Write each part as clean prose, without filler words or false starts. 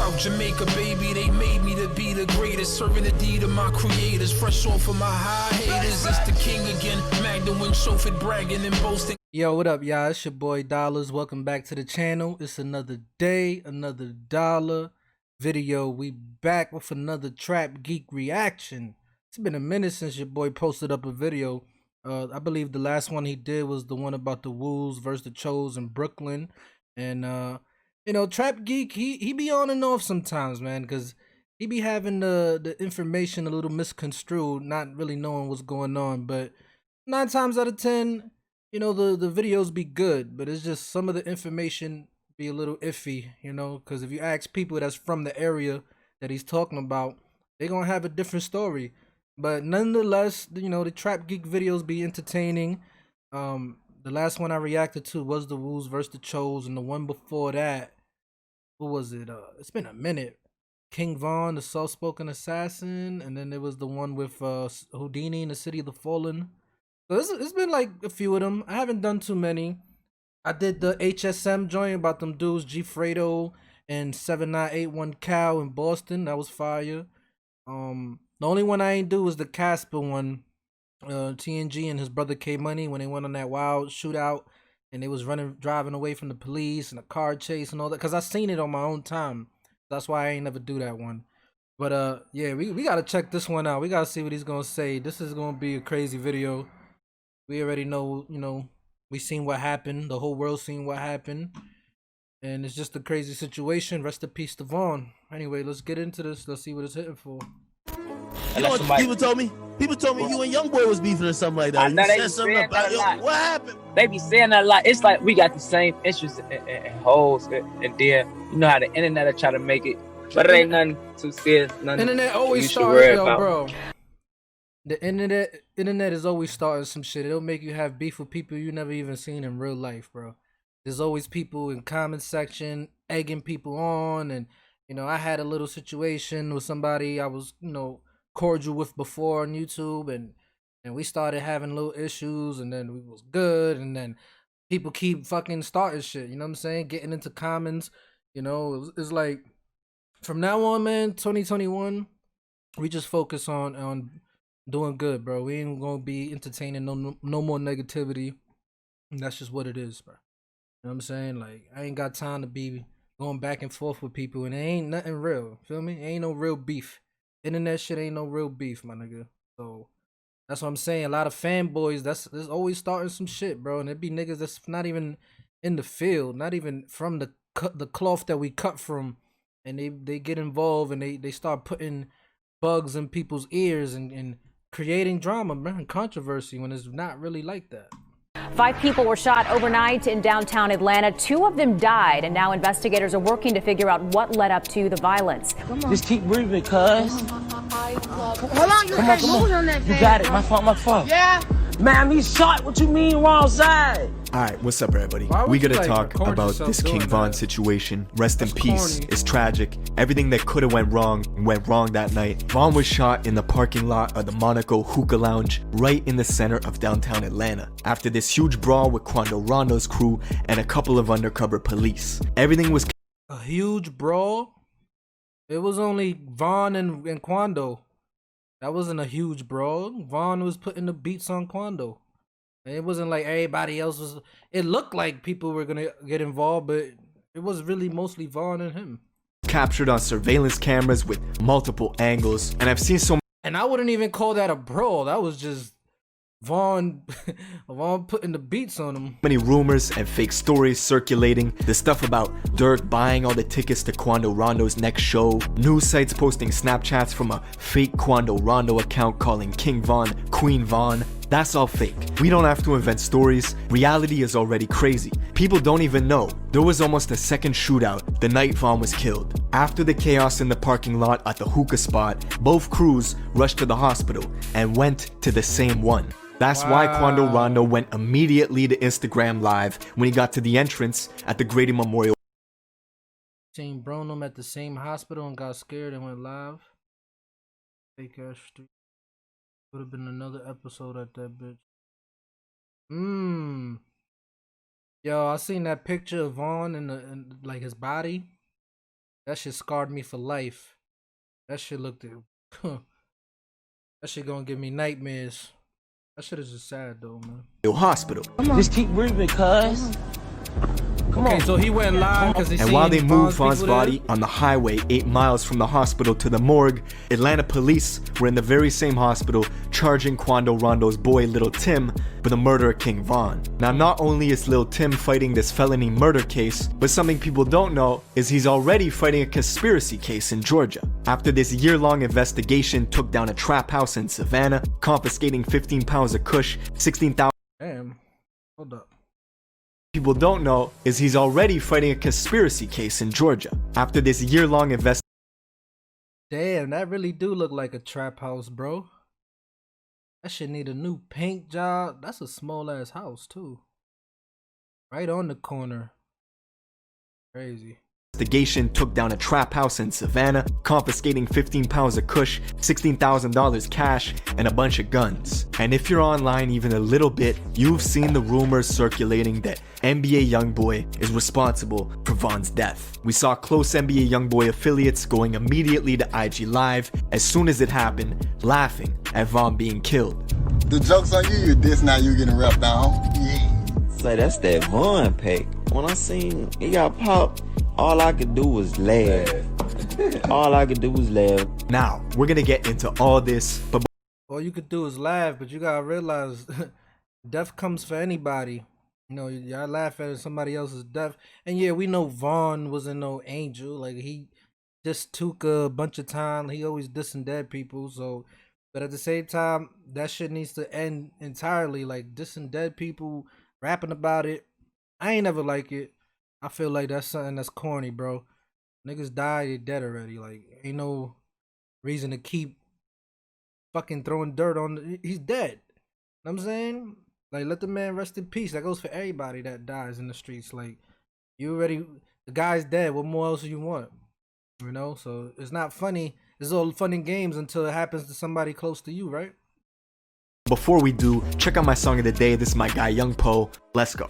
South Jamaica, baby, they made me to be the greatest. Serving the deed of my creators. Fresh off of my high haters. It's the king again. Magdalene, chauffeured, bragging and boasting. Yo, what up, y'all? It's your boy Dollars. Welcome back to the channel. It's another day, another dollar video. We back with another Trap Geek reaction. It's been a minute since your boy posted up a video. I believe the last one he did was the one about the Wolves versus the Chos in Brooklyn. And you know, Trap Geek, he be on and off sometimes, man, because he be having the information a little misconstrued, not really knowing what's going on. But 9 times out of 10, you know, the videos be good, but it's just some of the information be a little iffy, you know, because if you ask people that's from the area that he's talking about, they're gonna have a different story. But nonetheless, you know, the Trap Geek videos be entertaining. The last one I reacted to was the Wolves versus the Chos, and the one before that, what was it? It's been a minute. King Von, the soft-spoken assassin, and then there was the one with Houdini in the City of the Fallen. So it's been like a few of them. I haven't done too many. I did the HSM joint about them dudes, G Fredo and 7981 Cal in Boston. That was fire. The only one I ain't do was the Casper one. TNG and his brother K Money when they went on that wild shootout and they was driving away from the police and a car chase and all that. Cause I seen it on my own time. That's why I ain't never do that one. But yeah, we gotta check this one out. We gotta see what he's gonna say. This is gonna be a crazy video. We already know, you know, we seen what happened. The whole world seen what happened. And it's just a crazy situation. Rest in peace to Vaughn. Anyway, let's get into this. Let's see what it's hitting for. You know what people told me? People told me you and Youngboy was beefing or something like that. You said something about what happened? They be saying that a lot. It's like we got the same interests in hoes, and then you know how the internet will try to make it, but it ain't nothing too serious. Internet always starts, yo, bro. The internet is always starting some shit. It'll make you have beef with people you never even seen in real life, bro. There's always people in comment section egging people on, and you know, I had a little situation with somebody I was, you know, cordial with before on YouTube, and we started having little issues, and then we was good, and then people keep fucking starting shit, you know what I'm saying? Getting into comments, you know, it's like from now on, man, 2021, we just focus on doing good, bro. We ain't gonna be entertaining no more negativity. And that's just what it is, bro. You know what I'm saying? Like, I ain't got time to be going back and forth with people, and it ain't nothing real. Feel me? Ain't no real beef. Internet shit ain't no real beef, my nigga. So that's what I'm saying. A lot of fanboys, that's always starting some shit, bro. And it be niggas that's not even in the field, not even from the cloth that we cut from, and they get involved and they start putting bugs in people's ears and creating drama, man, controversy when it's not really like that. 5 people were shot overnight in downtown Atlanta. 2 of them died, and now investigators are working to figure out what led up to the violence. Just keep breathing, cuz. Hold on, you can't move on that thing. You got it. My fault. Yeah. Man, he's shot. What you mean wrong side? Alright, what's up everybody? We gotta talk about this King Von situation. Rest in peace. It's tragic. Everything that could've went wrong that night. Von was shot in the parking lot of the Monaco Hookah Lounge right in the center of downtown Atlanta after this huge brawl with Quando Rondo's crew and a couple of undercover police. Everything was a huge brawl? It was only Von and Quando. That wasn't a huge brawl. Von was putting the beats on Quando. It wasn't like everybody else was. It looked like people were gonna get involved, but it was really mostly Von and him. Captured on surveillance cameras with multiple angles, and I've seen so. And I wouldn't even call that a brawl. That was just Von putting the beats on him. Many rumors and fake stories circulating. The stuff about Dirk buying all the tickets to Quando Rondo's next show. News sites posting Snapchats from a fake Quando Rondo account calling King Von Queen Von. That's all fake. We don't have to invent stories. Reality is already crazy. People don't even know. There was almost a second shootout the night Von was killed. After the chaos in the parking lot at the hookah spot, both crews rushed to the hospital and went to the same one. That's why Quando Rondo went immediately to Instagram Live when he got to the entrance at the Grady Memorial. Seen Bronum at the same hospital and got scared and went live. Fake ass street. Would have been another episode at that bitch. Yo, I seen that picture of Vaughn and like his body. That shit scarred me for life. That shit looked that shit gonna give me nightmares. That shit is just sad though, man. Hospital. Just keep breathing, cuz. Okay, so he went live because he And while they moved Von's body on the highway 8 miles from the hospital to the morgue, Atlanta police were in the very same hospital charging Quando Rondo's boy Lil Tim with the murder of King Von. Now, not only is Lil Tim fighting this felony murder case, but something people don't know is he's already fighting a conspiracy case in Georgia. After this year-long investigation took down a trap house in Savannah, confiscating 15 pounds of kush, 16,000. Damn. Hold up. People don't know is he's already fighting a conspiracy case in Georgia. After this year-long investigation. Damn, that really do look like a trap house, bro. That shit need a new paint job. That's a small ass house too. Right on the corner. Crazy. Investigation took down a trap house in Savannah, confiscating 15 pounds of kush, $16,000 cash, and a bunch of guns. And if you're online even a little bit, you've seen the rumors circulating that NBA Youngboy is responsible for Von's death. We saw close NBA Youngboy affiliates going immediately to IG Live as soon as it happened, laughing at Von being killed. The joke's on you, you diss, now you getting wrapped down. Yeah. Say that's that Von pick. When I seen it got popped, all I could do was laugh. All I could do was laugh. Now, we're gonna get into all this, but all you could do is laugh, but you gotta realize death comes for anybody. You know, y'all laugh at somebody else's death. And yeah, we know Von wasn't no angel. Like, he just took a bunch of time. He always dissing dead people. So, but at the same time, that shit needs to end entirely. Like, dissing dead people, rapping about it. I ain't never like it. I feel like that's something that's corny, bro. Niggas died, they dead already. Like, ain't no reason to keep fucking throwing dirt on. He's dead. Know what I'm saying? Like, let the man rest in peace. That goes for everybody that dies in the streets. Like, you already, the guy's dead. What more else do you want? You know? So it's not funny. It's all fun and games until it happens to somebody close to you, right? before we do, check out my song of the day. This is my guy Youngboy. Let's go.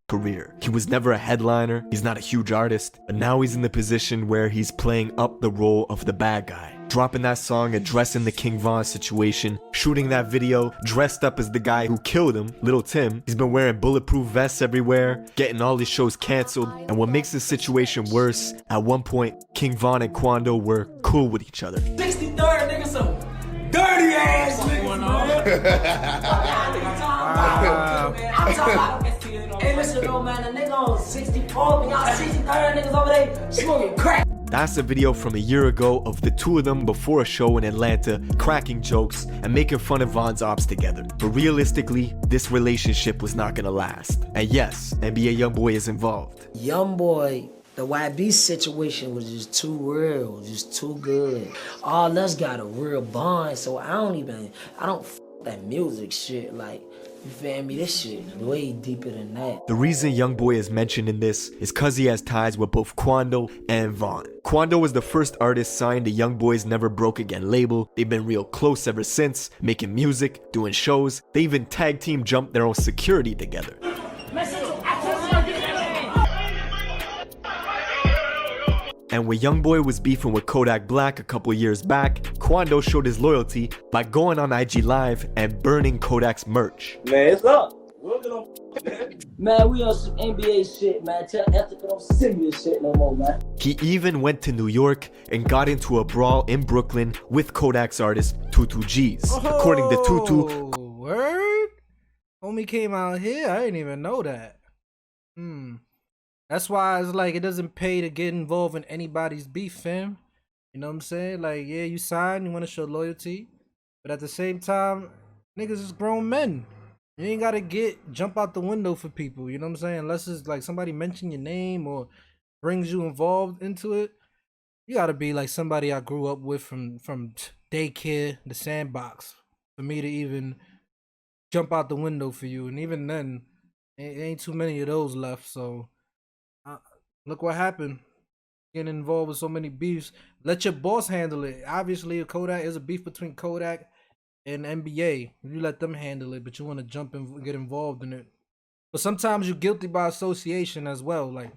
Career. He was never a headliner, he's not a huge artist, but now he's in the position where he's playing up the role of the bad guy. Dropping that song, addressing the King Von situation, shooting that video, dressed up as the guy who killed him, Lil Tim. He's been wearing bulletproof vests everywhere, getting all his shows canceled, and what makes this situation worse, at one point, King Von and Quando were cool with each other. 63rd, nigga, some dirty ass niggas, I'm talking about, hey, listen, though, man, the nigga on 64, but y'all 63rd niggas over there smoking crack. That's a video from a year ago of the two of them before a show in Atlanta, cracking jokes and making fun of Von's ops together. But realistically, this relationship was not gonna last. And yes, NBA Youngboy is involved. Youngboy, the YB situation was just too real, just too good. All us got a real bond, so I don't f that music shit, like, you feel me? This shit way deeper than that. The reason Youngboy is mentioned in this is cause he has ties with both Quando and Von. Quando was the first artist signed to Youngboy's Never Broke Again label. They've been real close ever since, making music, doing shows. They even tag team jumped their own security together. And when Youngboy was beefing with Kodak Black a couple years back, Quando showed his loyalty by going on IG Live and burning Kodak's merch. Man, it's up. Man, we on some NBA shit, man. Tell Ethica don't send me this shit no more, man. He even went to New York and got into a brawl in Brooklyn with Kodak's artist Tutu G's. According to Tutu, word? Homie came out here. I didn't even know that. That's why it's like it doesn't pay to get involved in anybody's beef, fam. You know what I'm saying? Like, yeah, you sign, you want to show loyalty, but at the same time, niggas is grown men. You ain't gotta jump out the window for people. You know what I'm saying? Unless it's like somebody mention your name or brings you involved into it, you gotta be like somebody I grew up with from daycare, the sandbox, for me to even jump out the window for you. And even then, it ain't too many of those left. So. Look what happened. Getting involved with so many beefs. Let your boss handle it. Obviously, Kodak is a beef between Kodak and NBA. You let them handle it, but you want to jump and get involved in it. But sometimes you're guilty by association as well. Like,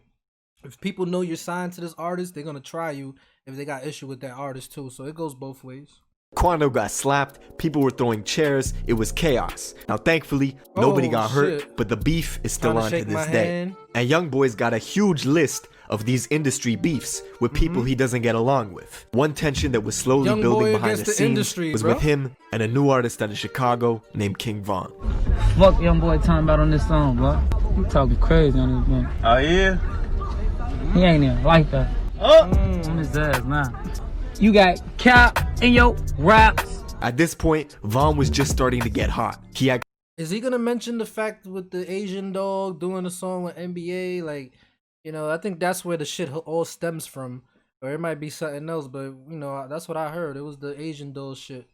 if people know you're signed to this artist, they're gonna try you if they got issue with that artist too. So it goes both ways. Quando got slapped, people were throwing chairs, it was chaos. Now thankfully, nobody got hurt, but the beef is still on to this day. And Youngboy's got a huge list of these industry beefs with people he doesn't get along with. One tension that was slowly building behind the scenes was with him and a new artist out of Chicago named King Von. Fuck Youngboy talking about on this song, bro. He talking crazy on this man. Oh yeah? He ain't even like that. On his ass now. You got cap in your raps. At this point, Von was just starting to get hot. Is he gonna mention the fact with the Asian dog doing a song with NBA? Like, you know, I think that's where the shit all stems from. Or it might be something else, but you know, that's what I heard. It was the Asian doll shit.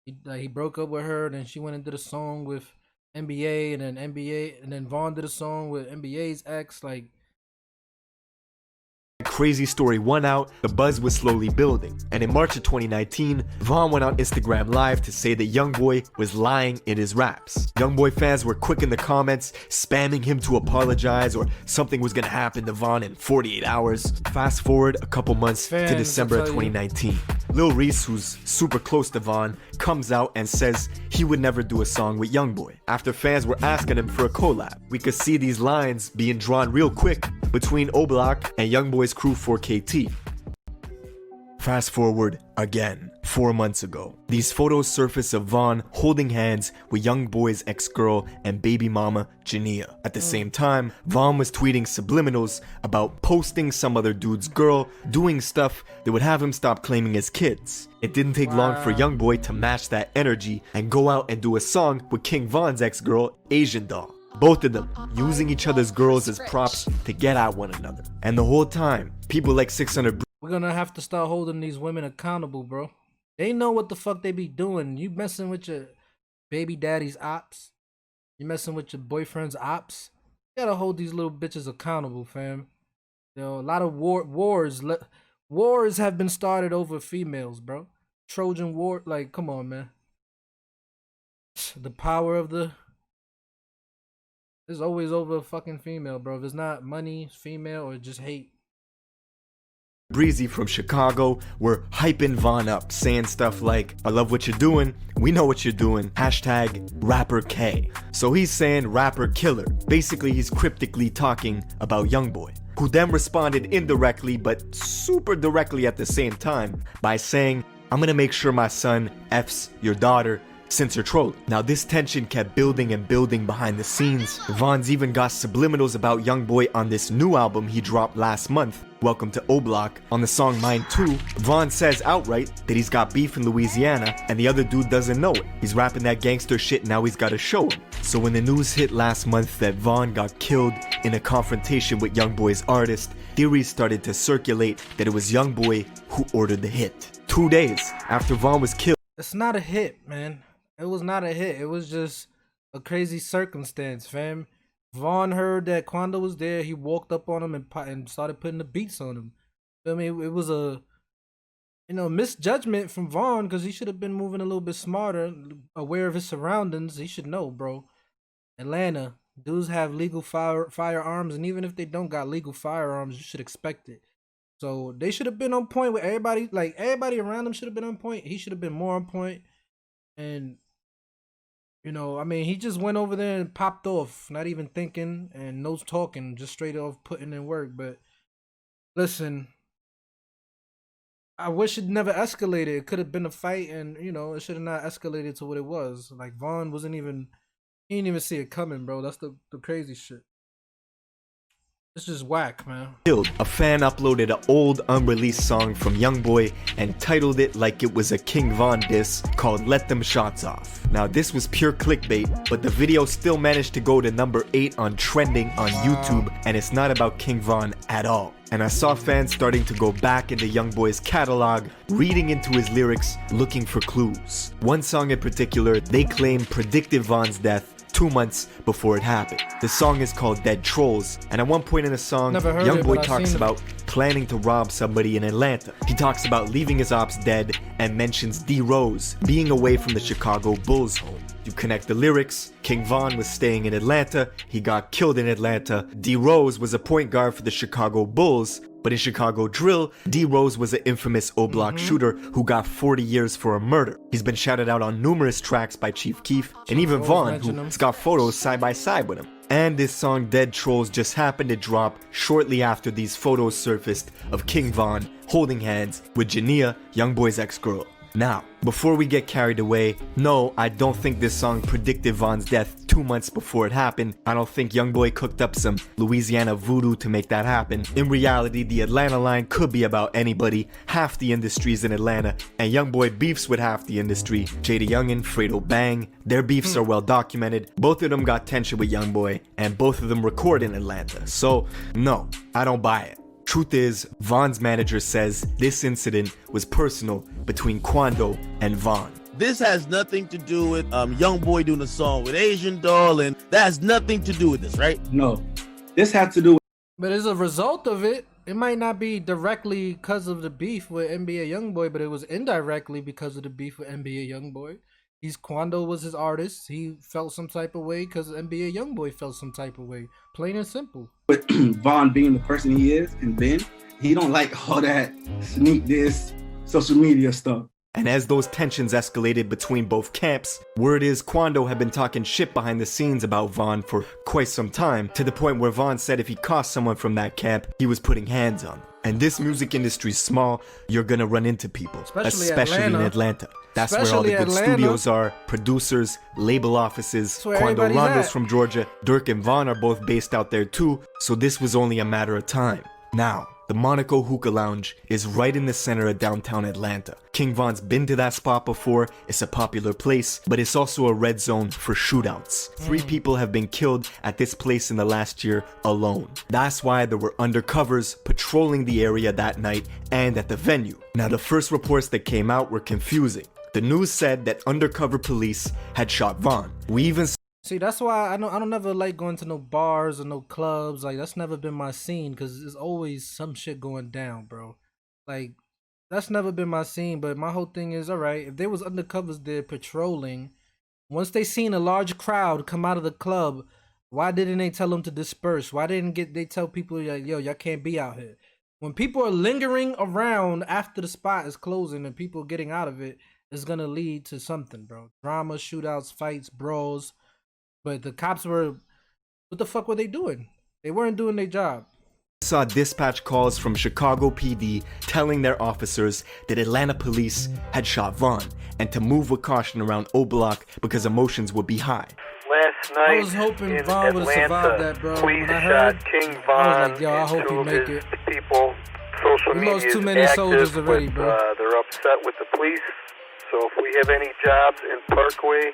He broke up with her, and then she went and did a song with NBA, and then Von did a song with NBA's ex. Like, crazy story won out, the buzz was slowly building, and in March of 2019, Von went on Instagram Live to say that Youngboy was lying in his raps. Youngboy fans were quick in the comments, spamming him to apologize or something was gonna happen to Von in 48 hours. Fast forward a couple months to December of 2019. Lil Reese, who's super close to Von, comes out and says he would never do a song with Youngboy. After fans were asking him for a collab, we could see these lines being drawn real quick between Oblock and Youngboy's crew 4KT. Fast forward again, 4 months ago. These photos surface of Von holding hands with Youngboy's ex-girl and baby mama, Jania. At the same time, Von was tweeting subliminals about posting some other dude's girl, doing stuff that would have him stop claiming his kids. It didn't take long for Youngboy to match that energy and go out and do a song with King Von's ex-girl, Asian Doll. Both of them using each other's girls as props to get at one another. And the whole time, people like 600 we're gonna have to start holding these women accountable, bro. They know what the fuck they be doing. You messing with your baby daddy's ops. You messing with your boyfriend's ops. You gotta hold these little bitches accountable, fam. You know, a lot of wars have been started over females, bro. Trojan War, like, come on, man. The power of the... It's always over a fucking female, bro. If it's not money, female, or just hate. Breezy from Chicago were hyping Von up, saying stuff like, I love what you're doing, we know what you're doing, hashtag rapper K. So he's saying rapper killer. Basically, he's cryptically talking about Youngboy, who then responded indirectly but super directly at the same time by saying, I'm gonna make sure my son F's your daughter since you're trolling. Now this tension kept building and building behind the scenes. Von's even got subliminals about Youngboy on this new album he dropped last month, Welcome to Oblock. On the song Mine 2, Von says outright that he's got beef in Louisiana and the other dude doesn't know it. He's rapping that gangster shit, now he's gotta show him. So when the news hit last month that Von got killed in a confrontation with Youngboy's artist, theories started to circulate that it was Youngboy who ordered the hit. 2 days after Von was killed. It's not a hit, man. It was not a hit. It was just a crazy circumstance, fam. Von heard that Quando was there. He walked up on him and started putting the beats on him. I mean, it was a, you know, misjudgment from Von because he should have been moving a little bit smarter, aware of his surroundings. He should know, bro. Atlanta, dudes have legal firearms, and even if they don't got legal firearms, you should expect it. So they should have been on point with everybody. Like, everybody around him should have been on point. He should have been more on point. And, you know, I mean, he just went over there and popped off, not even thinking and no talking, just straight off putting in work. But listen, I wish it never escalated. It could have been a fight, and, you know, it should have not escalated to what it was. Like, Von wasn't even, he didn't even see it coming, bro. That's the crazy shit. It's just whack, man. A fan uploaded an old unreleased song from Youngboy and titled it like it was a King Von diss called Let Them Shots Off. Now this was pure clickbait, but the video still managed to go to number 8 on trending on YouTube, and it's not about King Von at all. And I saw fans starting to go back into Youngboy's catalog, reading into his lyrics, looking for clues. One song in particular, they claim predicted Von's death 2 months before it happened. The song is called Dead Trolls, and at one point in the song, Youngboy talks about planning to rob somebody in Atlanta. He talks about leaving his ops dead and mentions D Rose being away from the Chicago Bulls home. You connect the lyrics, King Von was staying in Atlanta, he got killed in Atlanta. D Rose was a point guard for the Chicago Bulls, but in Chicago drill, D Rose was an infamous O-Block shooter who got 40 years for a murder. He's been shouted out on numerous tracks by Chief Keef, and even Von, who's got photos side by side with him. And this song Dead Trolls just happened to drop shortly after these photos surfaced of King Von holding hands with Jania, Youngboy's ex-girl. Now, before we get carried away, no, I don't think this song predicted Von's death 2 months before it happened. I don't think Youngboy cooked up some Louisiana voodoo to make that happen. In reality, the Atlanta line could be about anybody. Half the industry's in Atlanta, and Youngboy beefs with half the industry. Jada Youngin, Fredo Bang, their beefs are well documented. Both of them got tension with Youngboy, and both of them record in Atlanta. So, no, I don't buy it. Truth is, Von's manager says this incident was personal between Quando and Von. This has nothing to do with Youngboy doing a song with Asian Doll, and that has nothing to do with this, right? No, this has to do with. But as a result of it, it might not be directly because of the beef with NBA Youngboy, but it was indirectly because of the beef with NBA Youngboy. Quando was his artist. He felt some type of way because NBA Youngboy felt some type of way. Plain and simple. But Von being the person he is, and Ben, he don't like all that sneak this social media stuff. And as those tensions escalated between both camps, word is Quando had been talking shit behind the scenes about Von for quite some time, to the point where Von said if he caught someone from that camp, he was putting hands on them. And this music industry's small, you're gonna run into people, especially in Atlanta. That's where all the good studios are, producers, label offices. Quando Rondo's from Georgia, Dirk and Von are both based out there too, so this was only a matter of time. Now, the Monaco Hookah Lounge is right in the center of downtown Atlanta. King Von's been to that spot before, it's a popular place, but it's also a red zone for shootouts. 3 people have been killed at this place in the last year alone. That's why there were undercovers patrolling the area that night and at the venue. Now, the first reports that came out were confusing. The news said that undercover police had shot Von. We even see, that's why I don't never like going to no bars or no clubs. Like, that's never been my scene because there's always some shit going down, bro. Like, that's never been my scene. But my whole thing is, all right, if there was undercovers there patrolling, once they seen a large crowd come out of the club, why didn't they tell them to disperse? Why didn't they tell people, like, yo, y'all can't be out here? When people are lingering around after the spot is closing and people getting out of it, it's gonna lead to something, bro. Drama, shootouts, fights, brawls. But the cops were, what the fuck were they doing? They weren't doing their job. Saw dispatch calls from Chicago PD telling their officers that Atlanta police had shot Von and to move with caution around O-Block because emotions would be high. Last night I was hoping Von would have survived that, bro. Police when I heard, shot King Von. I was like, yo, I hope he make it. People, social we media lost too many soldiers already, bro. They're upset with the police. So if we have any jobs in Parkway,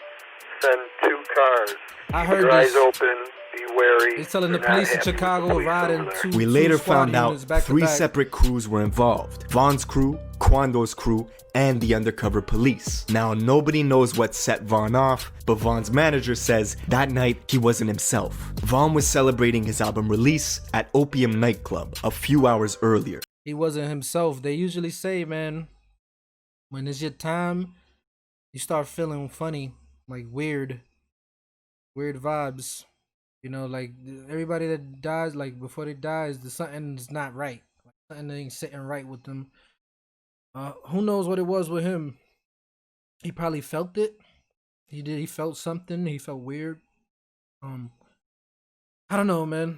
send 2 cars. I heard Your eyes this. open, be wary. He's telling the police in Chicago riding 2 We later squad found out units back to 3 back. separate crews were involved. Von's crew, Quando's crew, and the undercover police. Now, nobody knows what set Von off, but Von's manager says that night he wasn't himself. Von was celebrating his album release at Opium nightclub a few hours earlier. He wasn't himself. They usually say, man, when it's your time, you start feeling funny, like weird vibes. You know, like everybody that dies, like before they die, something's not right. Like, something ain't sitting right with them. Who knows what it was with him? He probably felt it. He felt something. He felt weird. I don't know, man.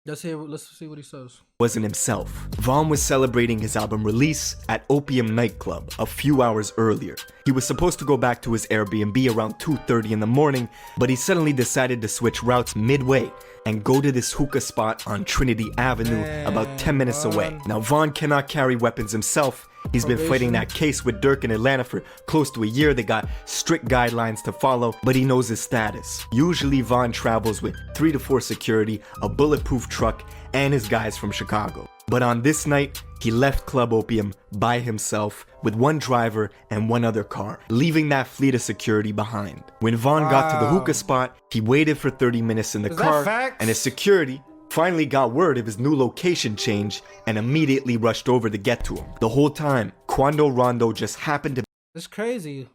Let's see what he says. Wasn't himself. Von was celebrating his album release at Opium nightclub a few hours earlier. He was supposed to go back to his Airbnb around 2:30 in the morning, but he suddenly decided to switch routes midway and go to this hookah spot on Trinity Avenue about 10 minutes away. Now, Von cannot carry weapons himself. He's been fighting that case with Dirk in Atlanta for close to a year. They got strict guidelines to follow, but he knows his status. Usually Von travels with 3 to 4 security, a bulletproof truck, and his guys from Chicago. But on this night, he left Club Opium by himself with 1 driver and 1 other car, leaving that fleet of security behind. When Von got to the hookah spot, he waited for 30 minutes in the car, and his security finally got word of his new location change and immediately rushed over to get to him. The whole time, Quando Rondo just happened to... It's crazy.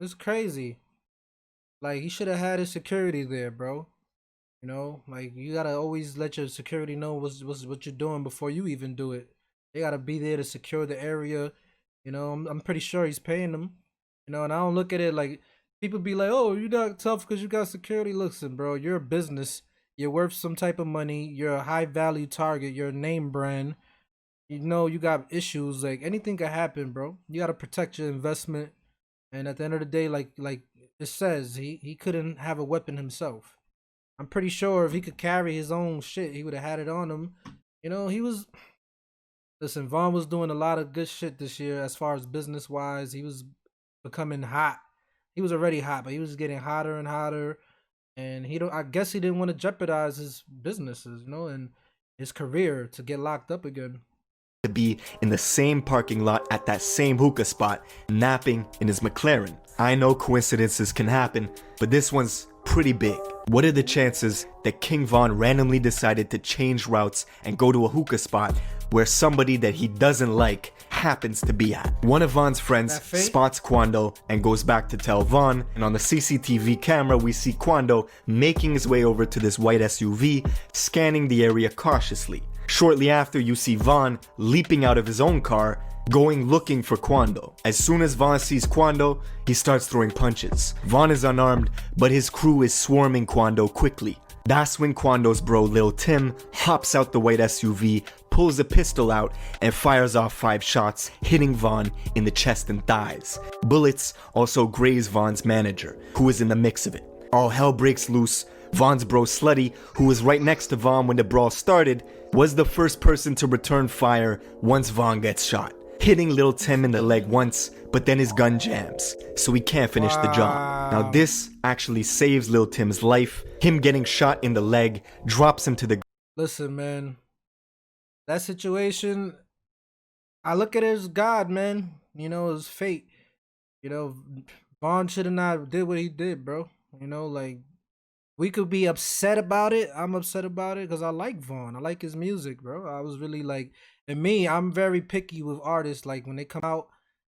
It's crazy. Like, he should have had his security there, bro. You know, like, you gotta always let your security know what you're doing before you even do it. They gotta be there to secure the area. You know, I'm pretty sure he's paying them. You know, and I don't look at it like, people be like, oh, you're not tough because you got security. Listen, bro, you're a business. You're worth some type of money. You're a high value target. You're a name brand. You know, you got issues. Like, anything can happen, bro. You gotta protect your investment. And at the end of the day, like it says, he couldn't have a weapon himself. I'm pretty sure if he could carry his own shit, he would have had it on him. You know, listen, Von was doing a lot of good shit this year as far as business wise. He was becoming hot. He was already hot, but he was getting hotter and hotter. And I guess he didn't want to jeopardize his businesses, you know, and his career to get locked up again. To be in the same parking lot at that same hookah spot, napping in his McLaren. I know coincidences can happen, but this one's pretty big. What are the chances that King Von randomly decided to change routes and go to a hookah spot where somebody that he doesn't like happens to be at? One of Von's friends spots Quando and goes back to tell Von, and on the CCTV camera we see Quando making his way over to this white SUV, scanning the area cautiously. Shortly after, you see Von leaping out of his own car, going looking for Quando. As soon as Von sees Quando, he starts throwing punches. Von is unarmed, but his crew is swarming Quando quickly. That's when Quando's bro Lil Tim hops out the white SUV, pulls a pistol out, and fires off 5 shots, hitting Von in the chest and thighs. Bullets also graze Von's manager, who is in the mix of it. All hell breaks loose. Von's bro Slutty, who was right next to Von when the brawl started, was the first person to return fire once Von gets shot, hitting Lil Tim in the leg once, but then his gun jams, so he can't finish the job. Now this actually saves Lil Tim's life. Him getting shot in the leg drops him to the... Listen, man, that situation, I look at it as God, man. You know, it's fate. You know, Von should have not did what he did, bro. You know, like, we could be upset about it. I'm upset about it because I like Von. I like his music, bro. I was really like, and me, I'm very picky with artists. Like, when they come out,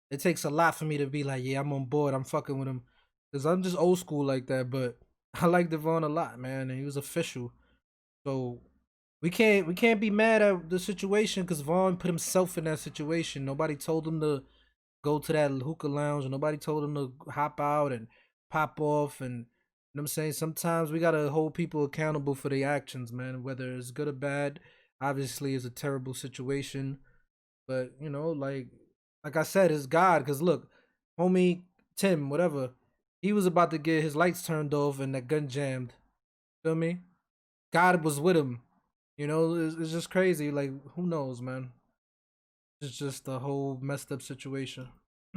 it takes a lot for me to be like, yeah, I'm on board. I'm fucking with him. Because I'm just old school like that. But I like Von a lot, man. And he was official. So we can't be mad at the situation because Von put himself in that situation. Nobody told him to go to that hookah lounge. Nobody told him to hop out and pop off. And you know what I'm saying? Sometimes we gotta hold people accountable for their actions, man. Whether it's good or bad. Obviously, it's a terrible situation. But, you know, like I said, it's God. Because look, homie Tim, whatever, he was about to get his lights turned off and that gun jammed. Feel me? God was with him. You know, it's just crazy. Like, who knows, man? It's just a whole messed up situation.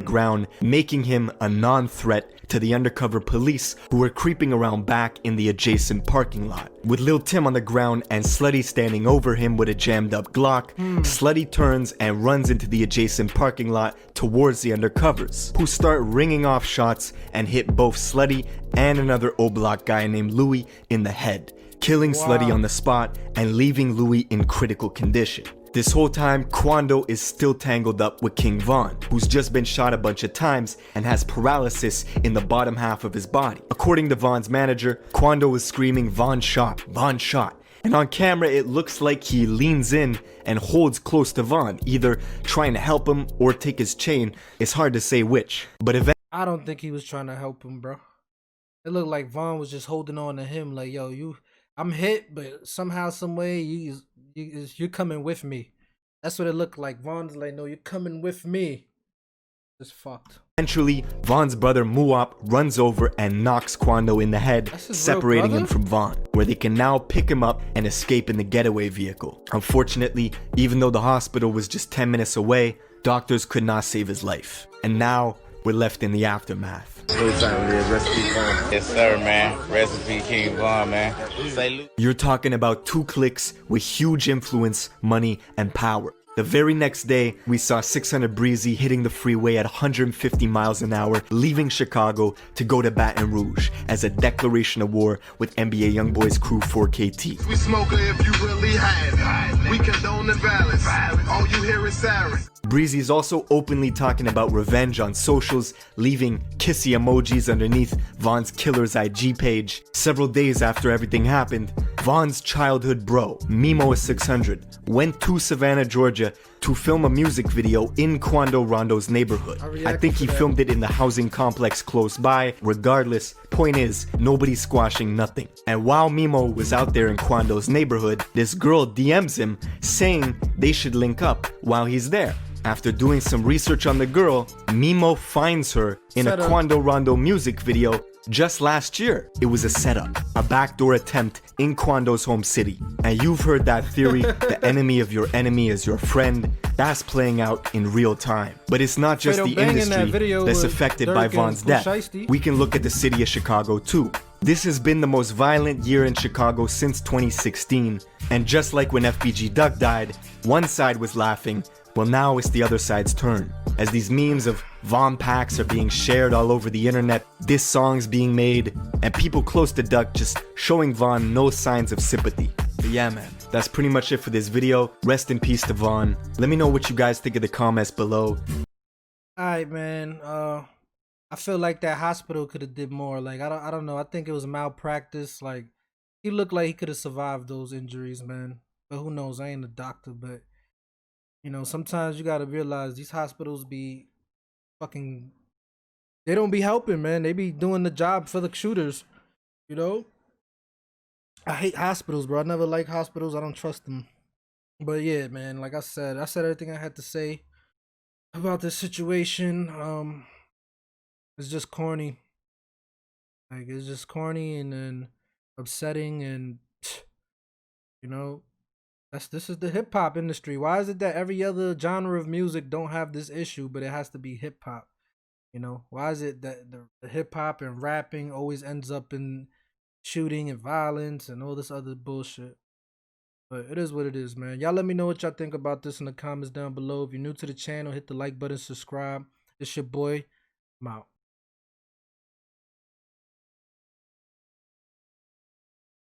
Ground, making him a non-threat to the undercover police who were creeping around back in the adjacent parking lot. With Lil Tim on the ground and Slutty standing over him with a jammed up Glock, Slutty turns and runs into the adjacent parking lot towards the undercovers, who start ringing off shots and hit both Slutty and another O-Block guy named Louis in the head, killing Slutty on the spot and leaving Louis in critical condition. This whole time, Quando is still tangled up with King Von, who's just been shot a bunch of times and has paralysis in the bottom half of his body. According to Von's manager, Quando is screaming, "Von shot, Von shot." And on camera, it looks like he leans in and holds close to Von, either trying to help him or take his chain. It's hard to say which, but eventually... I don't think he was trying to help him, bro. It looked like Von was just holding on to him like, yo, I'm hit, but somehow, some way, you're coming with me. That's what it looked like. Von's like, no, you're coming with me. It's fucked. Eventually, Von's brother Muop runs over and knocks Quando in the head, separating him from Von, where they can now pick him up and escape in the getaway vehicle. Unfortunately, even though the hospital was just 10 minutes away, doctors could not save his life. And now, we're left in the aftermath. Yes, sir, man. Recipe King Von, man. You're talking about 2 clicks with huge influence, money, and power. The very next day, we saw 600 Breezy hitting the freeway at 150 miles an hour, leaving Chicago to go to Baton Rouge as a declaration of war with NBA Youngboy's crew 4KT. We smoke if you really have it. We condone the violence. All you hear is sirens. Breezy is also openly talking about revenge on socials, leaving kissy emojis underneath Von's Killer's IG page. Several days after everything happened, Von's childhood bro, Mimo600, went to Savannah, Georgia to film a music video in Quando Rondo's neighborhood. I think he filmed it in the housing complex close by. Regardless, point is, nobody's squashing nothing. And while Mimo was out there in Quando's neighborhood, this girl DMs him saying they should link up while he's there. After doing some research on the girl, Mimo finds her in a Quando Rondo music video just last year. It was a setup, a backdoor attempt in Quando's home city. And you've heard that theory, the enemy of your enemy is your friend. That's playing out in real time. But it's not just the industry that's affected by Von's death. We can look at the city of Chicago too. This has been the most violent year in Chicago since 2016. And just like when FBG Duck died, one side was laughing. Well, now it's the other side's turn. As these memes of Von packs are being shared all over the internet, diss songs being made, and people close to Duck just showing Von no signs of sympathy. But yeah, man, that's pretty much it for this video. Rest in peace to Von. Let me know what you guys think in the comments below. Alright, man. I feel like that hospital could have did more. Like, I don't know. I think it was malpractice. Like, he looked like he could have survived those injuries, man. But who knows? I ain't a doctor, but you know, sometimes you gotta realize these hospitals be fucking, they don't be helping, man. They be doing the job for the shooters, you know? I hate hospitals, bro. I never like hospitals. I don't trust them. But yeah, man, like I said everything I had to say about this situation. It's just corny. Like, it's just corny and then upsetting, and you know, this is the hip hop industry. Why is it that every other genre of music don't have this issue, but it has to be hip hop? You know, why is it that the hip hop and rapping always ends up in shooting and violence and all this other bullshit? But it is what it is, man. Y'all let me know what y'all think about this in the comments down below. If you're new to the channel, hit the like button, subscribe. It's your boy. I'm out.